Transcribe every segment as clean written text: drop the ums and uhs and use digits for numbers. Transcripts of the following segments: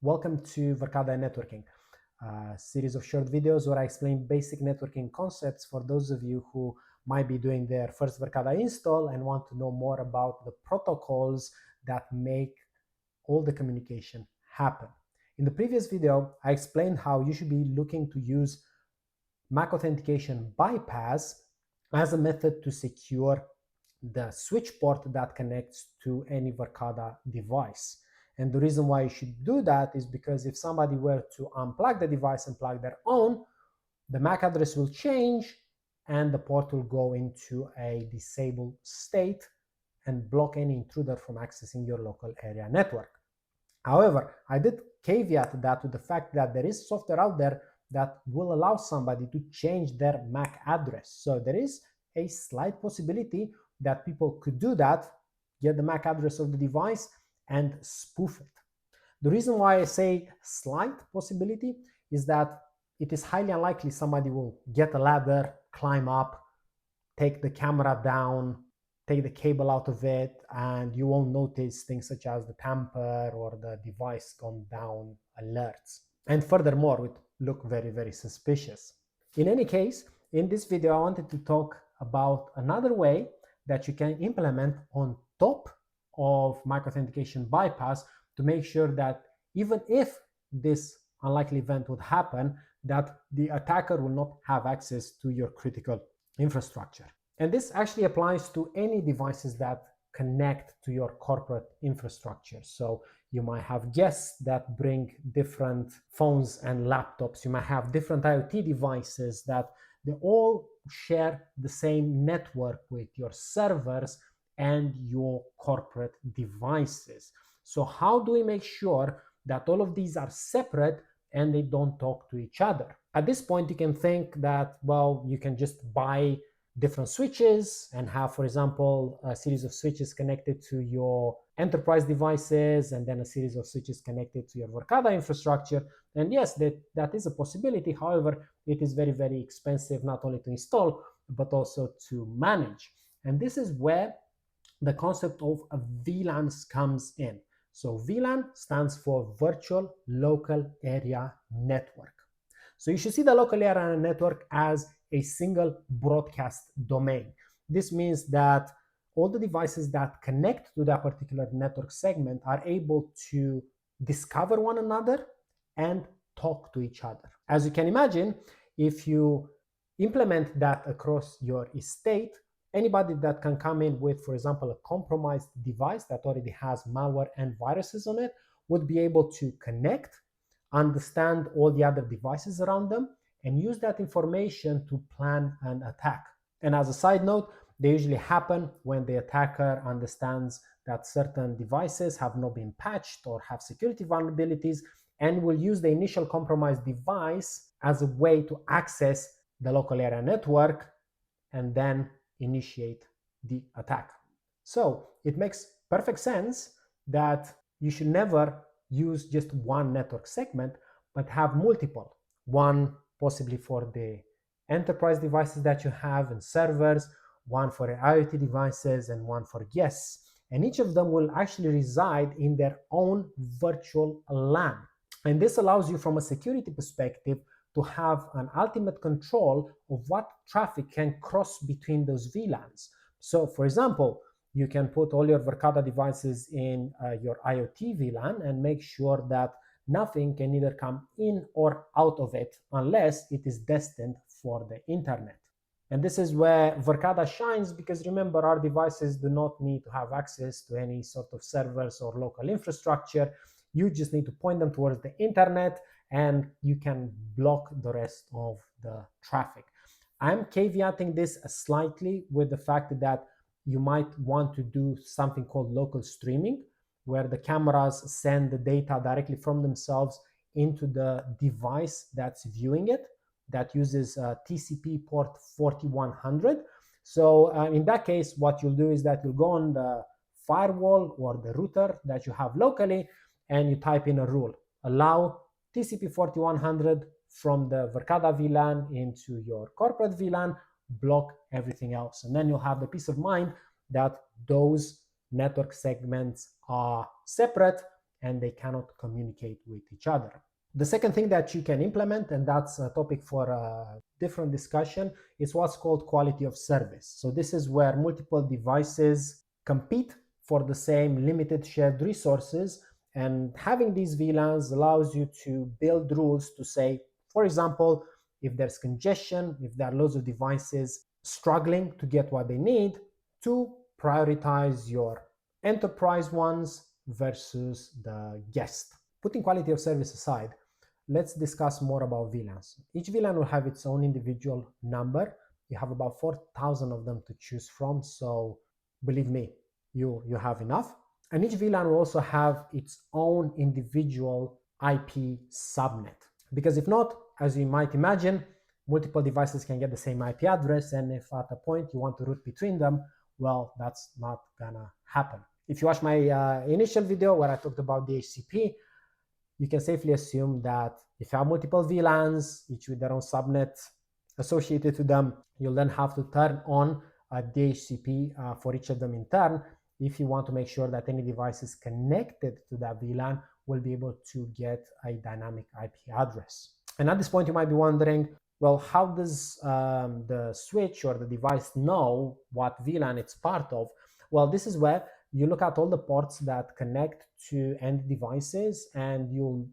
Welcome to Verkada Networking, a series of short videos where I explain basic networking concepts for those of you who might be doing their first Verkada install and want to know more about the protocols that make all the communication happen. In the previous video, I explained how you should be looking to use MAC authentication bypass as a method to secure the switch port that connects to any Verkada device. And the reason why you should do that is because if somebody were to unplug the device and plug their own, the MAC address will change and the port will go into a disabled state and block any intruder from accessing your local area network. However, I did caveat that with the fact that there is software out there that will allow somebody to change their MAC address. So there is a slight possibility that people could do that, get the MAC address of the device and spoof it. The reason why I say slight possibility is that it is highly unlikely somebody will get a ladder, climb up, take the camera down, take the cable out of it, and you won't notice things such as the tamper or the device gone down alerts. And furthermore, it look very, very suspicious. In any case, in this video, I wanted to talk about another way that you can implement on top of MAC authentication bypass to make sure that even if this unlikely event would happen, that the attacker will not have access to your critical infrastructure. And this actually applies to any devices that connect to your corporate infrastructure. So you might have guests that bring different phones and laptops. You might have different IoT devices that they all share the same network with your servers and your corporate devices. So how do we make sure that all of these are separate and they don't talk to each other? At this point, you can think that, well, you can just buy different switches and have, for example, a series of switches connected to your enterprise devices and then a series of switches connected to your Verkada infrastructure. And yes, that is a possibility. However, it is very, very expensive not only to install, but also to manage. And this is where the concept of a VLANs comes in. So VLAN stands for Virtual Local Area Network. So you should see the local area network as a single broadcast domain. This means that all the devices that connect to that particular network segment are able to discover one another and talk to each other. As you can imagine, if you implement that across your estate, anybody that can come in with, for example, a compromised device that already has malware and viruses on it would be able to connect, understand all the other devices around them, and use that information to plan an attack. And as a side note, they usually happen when the attacker understands that certain devices have not been patched or have security vulnerabilities and will use the initial compromised device as a way to access the local area network and then initiate the attack. So it makes perfect sense that you should never use just one network segment, but have multiple. One possibly for the enterprise devices that you have and servers, one for your IoT devices, and one for guests. And each of them will actually reside in their own virtual LAN. And this allows you from a security perspective to have an ultimate control of what traffic can cross between those VLANs. So for example, you can put all your Verkada devices in your IoT VLAN and make sure that nothing can either come in or out of it unless it is destined for the internet. And this is where Verkada shines because remember, our devices do not need to have access to any sort of servers or local infrastructure. You just need to point them towards the internet and you can block the rest of the traffic. I'm caveating this slightly with the fact that you might want to do something called local streaming, where the cameras send the data directly from themselves into the device that's viewing it, that uses TCP port 4100. So in that case, what you'll do is that you'll go on the firewall or the router that you have locally and you type in a rule, allow TCP 4100 from the Verkada VLAN into your corporate VLAN, block everything else. And then you'll have the peace of mind that those network segments are separate and they cannot communicate with each other. The second thing that you can implement, and that's a topic for a different discussion, is what's called quality of service. So this is where multiple devices compete for the same limited shared resources, and having these VLANs allows you to build rules to say, for example, if there's congestion, if there are loads of devices struggling to get what they need, to prioritize your enterprise ones versus the guest. Putting quality of service aside, let's discuss more about VLANs. Each VLAN will have its own individual number. You have about 4,000 of them to choose from, so believe me, you have enough. And each VLAN will also have its own individual IP subnet. Because if not, as you might imagine, multiple devices can get the same IP address, and if at a point you want to route between them, well, that's not gonna happen. If you watch my initial video where I talked about DHCP, you can safely assume that if you have multiple VLANs, each with their own subnet associated to them, you'll then have to turn on a DHCP for each of them in turn if you want to make sure that any devices connected to that VLAN will be able to get a dynamic IP address. And at this point, you might be wondering, well, how does the switch or the device know what VLAN it's part of? Well, this is where you look at all the ports that connect to end devices, and you'll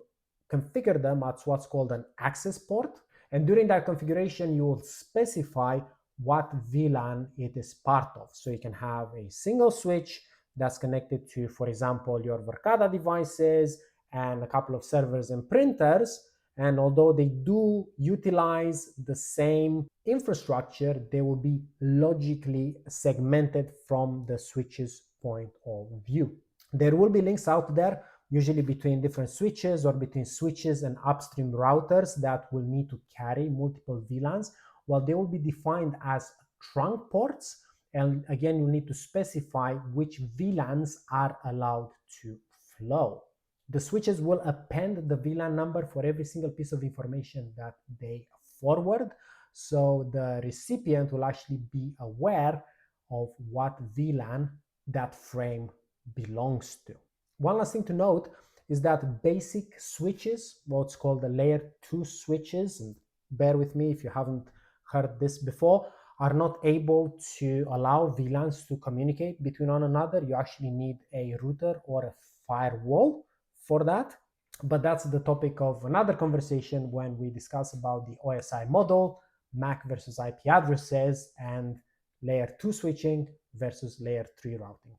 configure them as what's called an access port. And during that configuration, you will specify what VLAN it is part of. So you can have a single switch that's connected to, for example, your Verkada devices and a couple of servers and printers. And although they do utilize the same infrastructure, they will be logically segmented from the switch's point of view. There will be links out there, usually between different switches or between switches and upstream routers that will need to carry multiple VLANs. Well, they will be defined as trunk ports. And again, you need to specify which VLANs are allowed to flow. The switches will append the VLAN number for every single piece of information that they forward. So the recipient will actually be aware of what VLAN that frame belongs to. One last thing to note is that basic switches, what's called the layer 2 switches, and bear with me if you haven't heard this before, are not able to allow VLANs to communicate between one another. You actually need a router or a firewall for that. But that's the topic of another conversation when we discuss about the OSI model, MAC versus IP addresses, and layer 2 switching versus layer 3 routing.